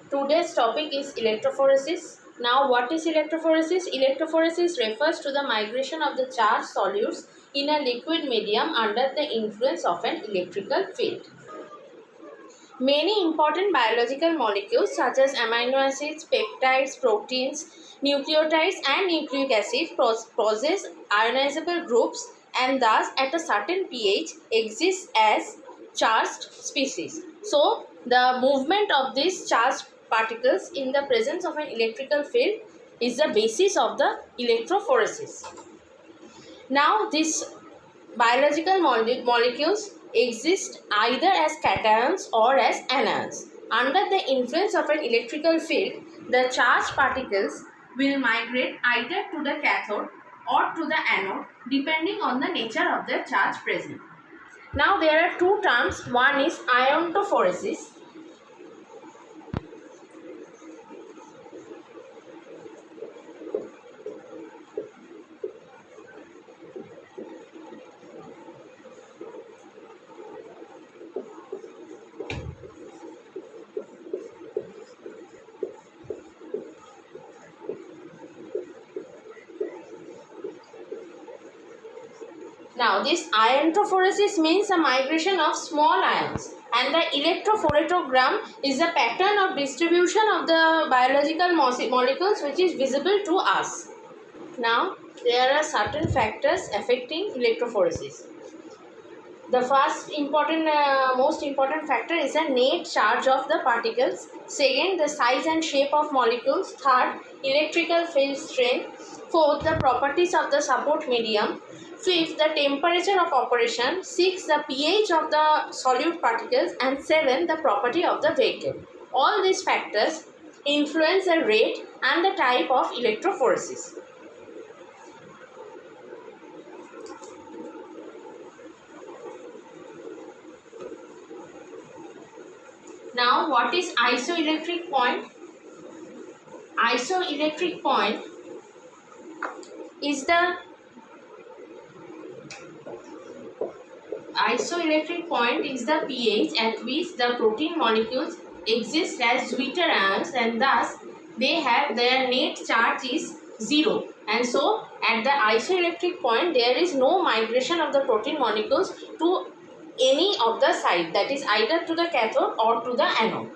Today's topic is electrophoresis. Now, what is electrophoresis? Electrophoresis refers to the migration of the charged solutes in a liquid medium under the influence of an electrical field. Many important biological molecules such as amino acids, peptides, proteins, nucleotides and nucleic acids possess ionizable groups and thus at a certain pH exist as charged species. So, the movement of these charged particles in the presence of an electrical field is the basis of the electrophoresis. Now, these biological molecules exist either as cations or as anions. Under the influence of an electrical field, the charged particles will migrate either to the cathode or to the anode depending on the nature of the charge present. Now there are two terms. One is iontophoresis. Now this iontophoresis means a migration of small ions, and the electrophoretrogram is a pattern of distribution of the biological molecules which is visible to us. Now there are certain factors affecting electrophoresis. The first most important factor is the net charge of the particles. Second, the size and shape of molecules. Third, electrical field strength. Fourth, the properties of the support medium. Fifth, the temperature of operation. Sixth, the pH of the solute particles. And seventh, the property of the vehicle. All these factors influence the rate and the type of electrophoresis. Now, what is isoelectric point? Isoelectric point is the pH at which the protein molecules exist as zwitterions, and thus they have their net charge is 0, and so at the isoelectric point there is no migration of the protein molecules to any of the side, that is either to the cathode or to the anode.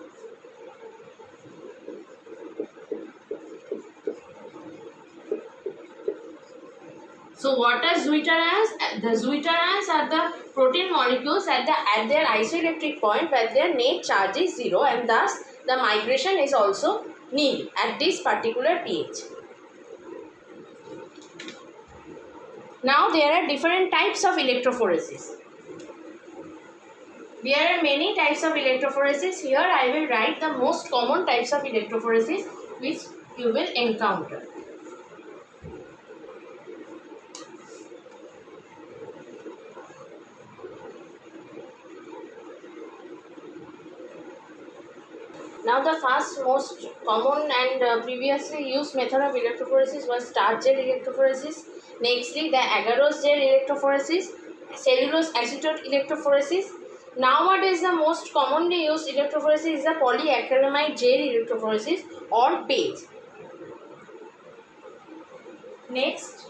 So what are zwitterions? The zwitterions are the protein molecules at their isoelectric point where their net charge is 0, and thus the migration is also nil at this particular pH. Now there are different types of electrophoresis. There are many types of electrophoresis. Here I will write the most common types of electrophoresis which you will encounter. Now the first most common and previously used method of electrophoresis was starch gel electrophoresis. Nextly, the agarose gel electrophoresis, cellulose acetate electrophoresis. Nowadays, the most commonly used electrophoresis is the polyacrylamide gel electrophoresis or PAGE. Next,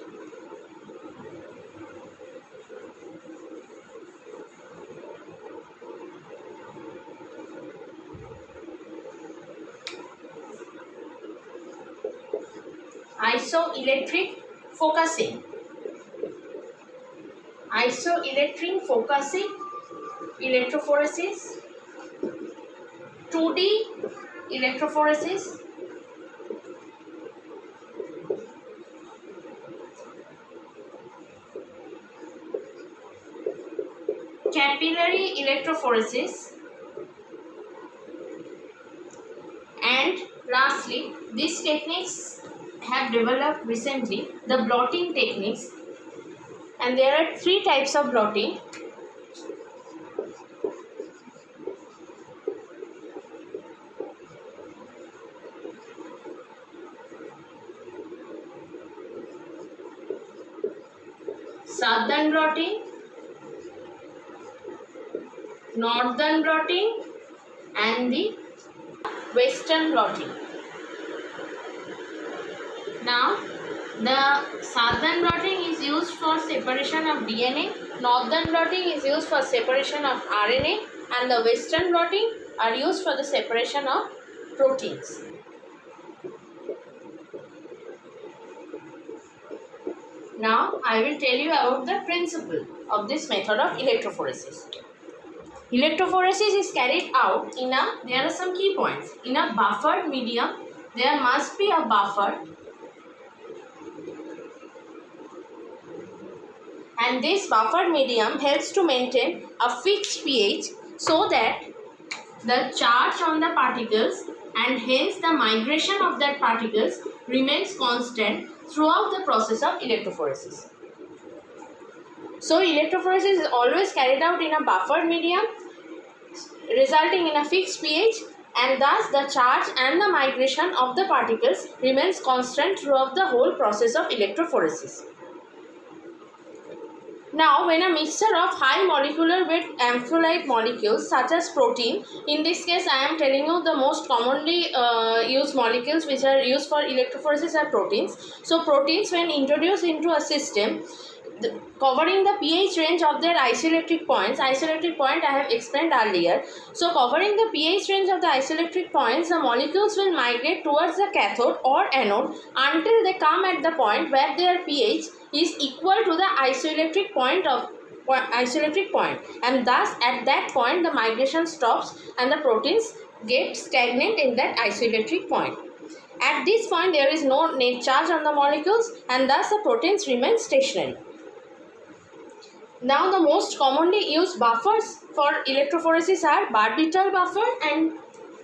isoelectric focusing. Isoelectric focusing electrophoresis, 2D electrophoresis, capillary electrophoresis, and lastly, these techniques have developed recently, the blotting techniques, and there are 3 types of blotting. Southern blotting, northern blotting, and the Western blotting. Now, the southern blotting is used for separation of DNA, northern blotting is used for separation of RNA, and the western blotting are used for the separation of proteins. Now, I will tell you about the principle of this method of electrophoresis. Electrophoresis is carried out in there are some key points. In a buffered medium, there must be a buffer, and this buffered medium helps to maintain a fixed pH so that the charge on the particles and hence the migration of that particles remains constant throughout the process of electrophoresis. So electrophoresis is always carried out in a buffered medium, resulting in a fixed pH, and thus the charge and the migration of the particles remains constant throughout the whole process of electrophoresis. Now, when a mixture of high molecular weight ampholyte molecules such as protein, in this case I am telling you the most commonly used molecules which are used for electrophoresis are proteins. So proteins, when introduced into a system covering the pH range of their isoelectric points I have explained earlier. So covering the pH range of the isoelectric points, the molecules will migrate towards the cathode or anode until they come at the point where their pH is equal to the isoelectric point, and thus at that point the migration stops and the proteins get stagnant in that isoelectric point. At this point there is no net charge on the molecules, and thus the proteins remain stationary. Now, the most commonly used buffers for electrophoresis are Barbital buffer and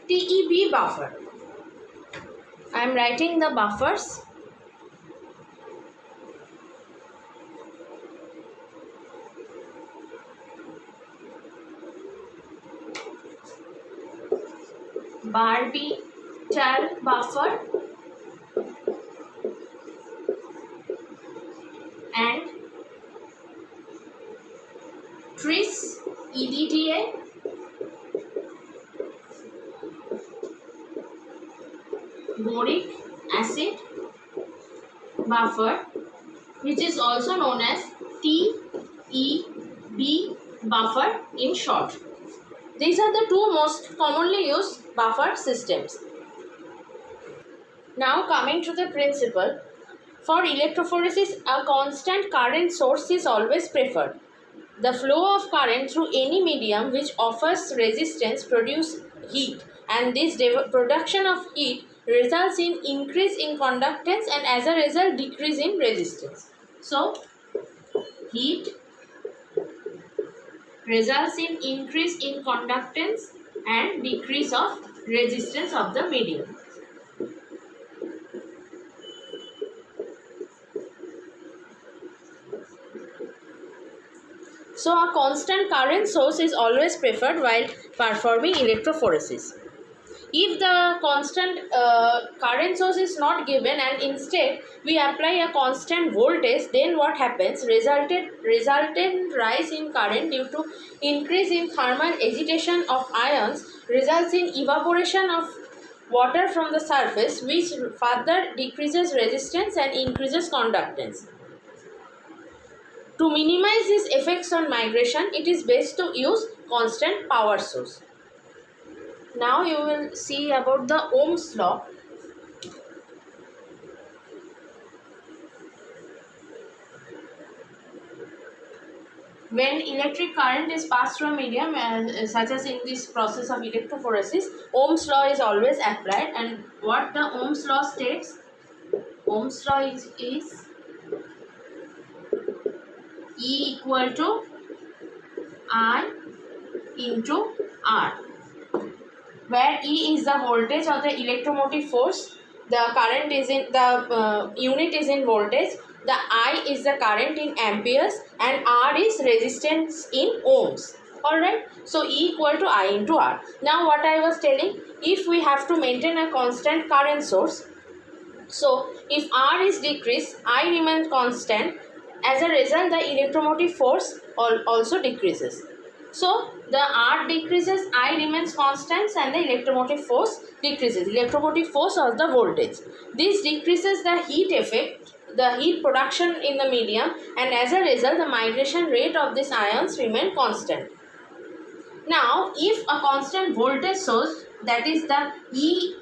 TEB buffer. I am writing the buffers. Barbital buffer and Tris EDTA, boric acid buffer, which is also known as TEB buffer in short. These are the two most commonly used buffer systems. Now coming to the principle, for electrophoresis a constant current source is always preferred. The flow of current through any medium which offers resistance produces heat, and this production of heat results in increase in conductance and as a result decrease in resistance. So, heat results in increase in conductance and decrease of resistance of the medium. So, a constant current source is always preferred while performing electrophoresis. If the constant current source is not given and instead we apply a constant voltage, then what happens? Resultant rise in current due to increase in thermal agitation of ions results in evaporation of water from the surface, which further decreases resistance and increases conductance. To minimize these effects on migration, it is best to use constant power source. Now you will see about the Ohm's law. When electric current is passed through a medium, such as in this process of electrophoresis, Ohm's law is always applied, and what the Ohm's law states? Ohm's law is E equal to I into R, where E is the voltage or the electromotive force, the current is in the unit is in voltage, the I is the current in amperes, and R is resistance in ohms. Alright, so E equal to I into R. Now what I was telling, if we have to maintain a constant current source, so if R is decreased, I remains constant. As a result, the electromotive force also decreases. So, the R decreases, I remains constant, and the electromotive force decreases. Electromotive force or the voltage. This decreases the heat effect, the heat production in the medium, and as a result the migration rate of these ions remain constant. Now, if a constant voltage source, that is the the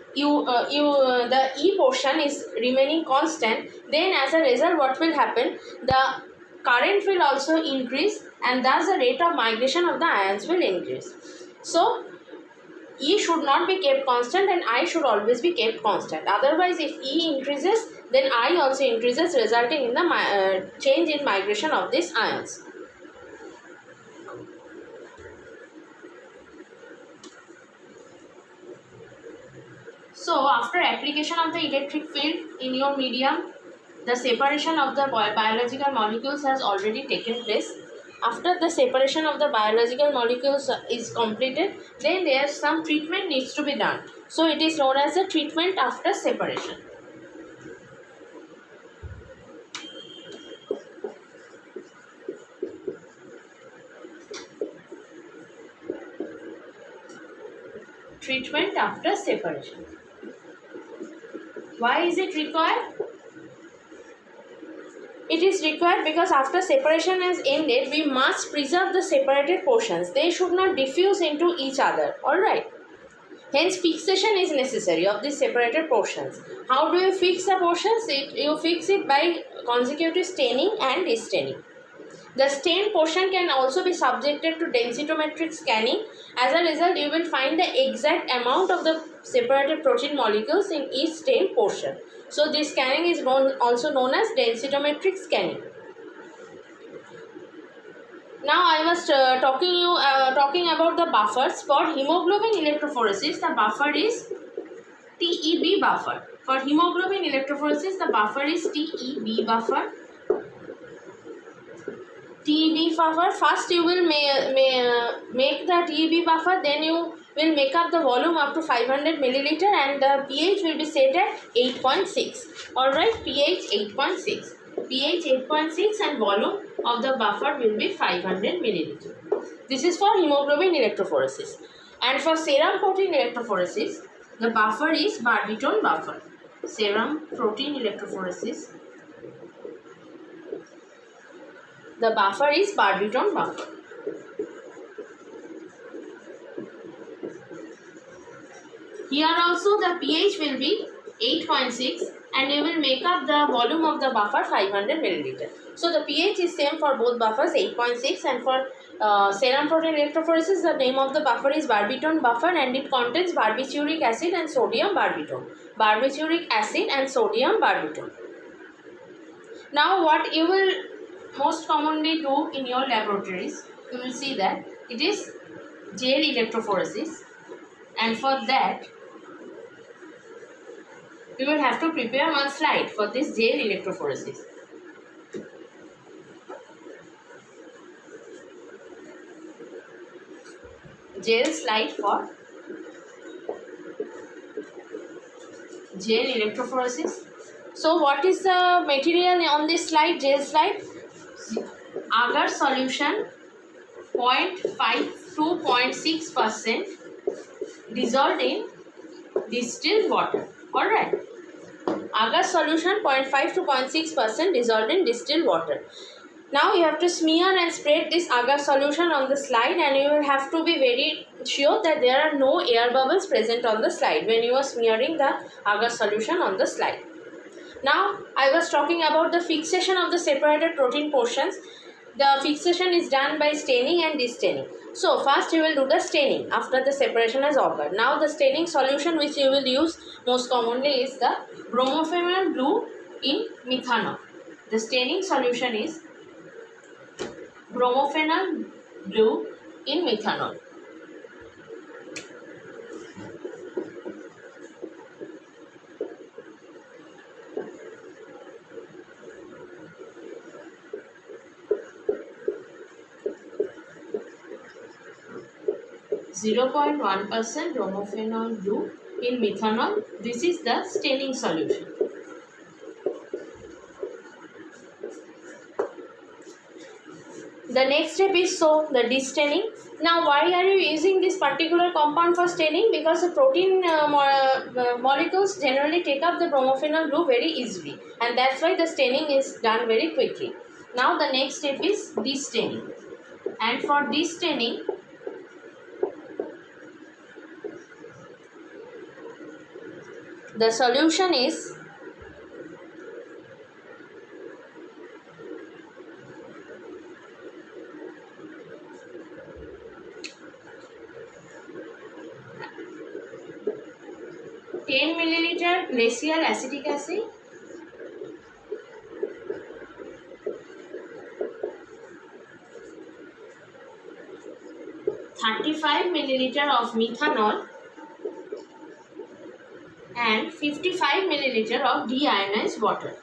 E portion is remaining constant, then as a result what will happen? The current will also increase, and thus the rate of migration of the ions will increase. So, E should not be kept constant and I should always be kept constant. Otherwise, if E increases, then I also increases, resulting in the change in migration of these ions. So, after application of the electric field in your medium, the separation of the biological molecules has already taken place. After the separation of the biological molecules is completed, then there some treatment needs to be done. So, it is known as the treatment after separation. Treatment after separation. Why is it required? It is required because after separation has ended, we must preserve the separated portions. They should not diffuse into each other. Alright. Hence, fixation is necessary of these separated portions. How do you fix the portions? You fix it by consecutive staining and destaining. The stained portion can also be subjected to densitometric scanning. As a result, you will find the exact amount of the separated protein molecules in each stained portion. So, this scanning is also known as densitometric scanning. Now, I was talking about the buffers. For hemoglobin electrophoresis, the buffer is TEB buffer. For hemoglobin electrophoresis, the buffer is TEB buffer. TEB buffer, first you will make the TEB buffer, then you will make up the volume up to 500 milliliter and the pH will be set at 8.6. Alright, pH 8.6. pH 8.6 and volume of the buffer will be 500 milliliter. This is for hemoglobin electrophoresis. And for serum protein electrophoresis, the buffer is Barbiton buffer. Serum protein electrophoresis, the buffer is Barbiton buffer. Here also the pH will be 8.6 and you will make up the volume of the buffer 500 milliliter. So the pH is same for both buffers, 8.6, and for serum protein electrophoresis the name of the buffer is Barbiton buffer and it contains barbituric acid and sodium barbitone. Barbituric acid and sodium barbitone. Now what you will most commonly do in your laboratories, you will see that it is gel electrophoresis, and for that you will have to prepare one slide for this gel electrophoresis. Gel slide for gel electrophoresis. So what is the material on this slide, gel slide? Agar solution 0.5 to 0.6% dissolved in distilled water. Alright. Agar solution 0.5 to 0.6% dissolved in distilled water. Now you have to smear and spread this agar solution on the slide and you will have to be very sure that there are no air bubbles present on the slide when you are smearing the agar solution on the slide. Now I was talking about the fixation of the separated protein portions. The fixation is done by staining and destaining. So first you will do the staining after the separation has occurred. Now the staining solution which you will use most commonly is the bromophenol blue in methanol. The staining solution is bromophenol blue in methanol. (0.1% bromophenol blue in methanol). This is the staining solution. The next step is the destaining. Now, why are you using this particular compound for staining? Because the protein molecules generally take up the bromophenol blue very easily, and that's why the staining is done very quickly. Now, the next step is destaining, and for destaining, the solution is 10 milliliter glacial acetic acid, 35 milliliter of methanol, and 55 milliliter of deionized water.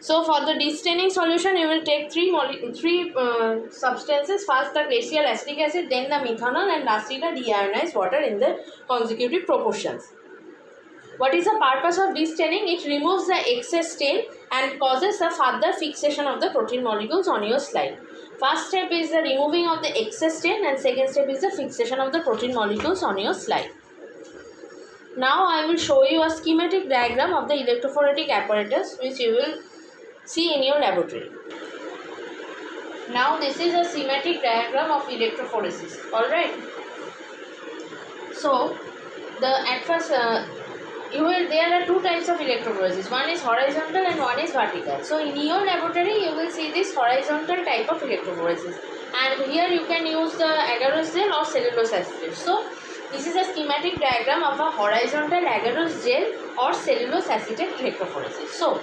So for the destaining solution, you will take three substances. First the glacial acetic acid, then the methanol, and lastly the deionized water in the consecutive proportions. What is the purpose of destaining? It removes the excess stain and causes a further fixation of the protein molecules on your slide. First step is the removing of the excess stain, and second step is the fixation of the protein molecules on your slide. Now I will show you a schematic diagram of the electrophoretic apparatus which you will see in your laboratory. Now this is a schematic diagram of electrophoresis. Alright. So at first there are two types of electrophoresis. One is horizontal and one is vertical. So in your laboratory you will see this horizontal type of electrophoresis, and here you can use the agarose gel or cellulose acetate. So this is a schematic diagram of a horizontal agarose gel or cellulose acetate electrophoresis. So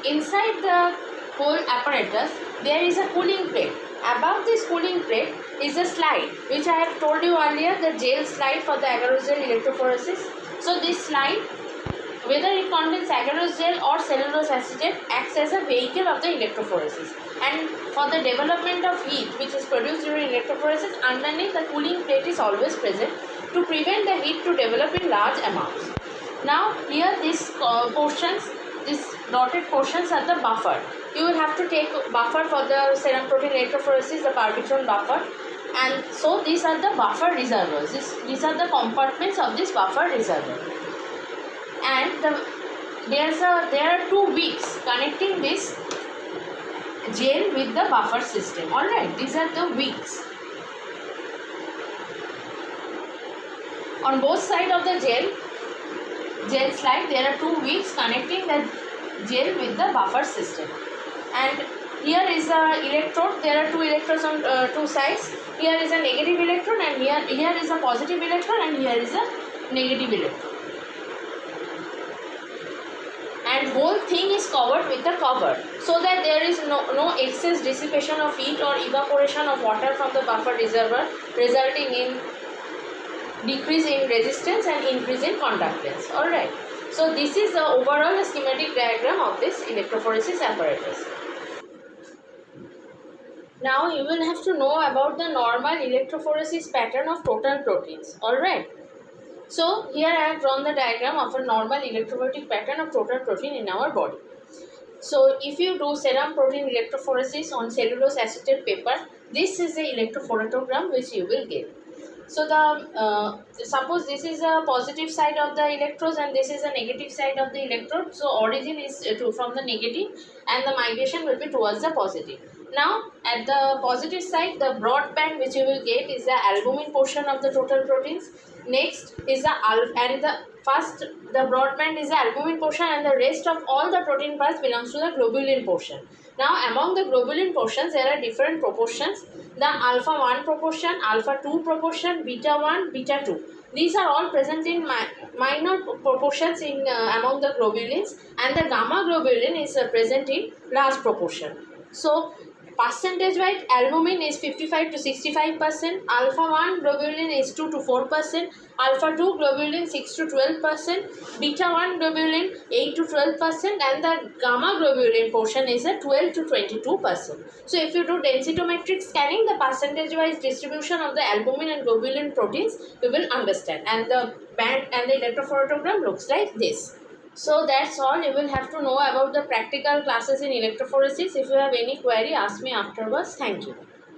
inside the whole apparatus there is a cooling plate. Above this cooling plate is a slide which I have told you earlier, the gel slide for the agarose gel electrophoresis. So this slide, whether it contains agarose gel or cellulose acetate, acts as a vehicle of the electrophoresis, and for the development of heat which is produced during electrophoresis, underneath the cooling plate is always present to prevent the heat to develop in large amounts. Now here these dotted portions are the buffer. You will have to take buffer for the serum protein electrophoresis, the Parvitron buffer, and so these are the buffer reservoirs. These are the compartments of this buffer reservoir, and there are two wicks connecting this gel with the buffer system. Alright, these are the wicks. On both sides of the gel slide there are two wicks connecting the gel with the buffer system, and here is a electrode. There are two electrodes on two sides. Here is a negative electron, and here is a positive electron, and here is a negative electron, and whole thing is covered with a cover so that there is no excess dissipation of heat or evaporation of water from the buffer reservoir, resulting in decrease in resistance and increase in conductance. Alright. So this is the overall schematic diagram of this electrophoresis apparatus. Now you will have to know about the normal electrophoresis pattern of total proteins. Alright. So here I have drawn the diagram of a normal electrophoretic pattern of total protein in our body. So if you do serum protein electrophoresis on cellulose acetate paper, this is the electrophotogram which you will get. So suppose this is a positive side of the electrodes and this is a negative side of the electrode. So origin is from the negative and the migration will be towards the positive. Now at the positive side, the broad band which you will get is the albumin portion of the total proteins. Next is the broad band is the albumin portion, and the rest of all the protein parts belongs to the globulin portion. Now among the globulin portions there are different proportions. The alpha 1 proportion, alpha 2 proportion, beta 1, beta 2. These are all present in minor proportions among the globulins, and the gamma globulin is present in large proportion. So percentage wise, albumin is 55 to 65%, alpha 1 globulin is 2 to 4%, alpha 2 globulin 6 to 12%, beta 1 globulin 8 to 12%, and the gamma globulin portion is a 12 to 22%. So if you do densitometric scanning, the percentage wise distribution of the albumin and globulin proteins, you will understand. understand. And the band and the electrophotogram looks like this. So that's all you will have to know about the practical classes in electrophoresis. If you have any query, ask me afterwards. Thank you.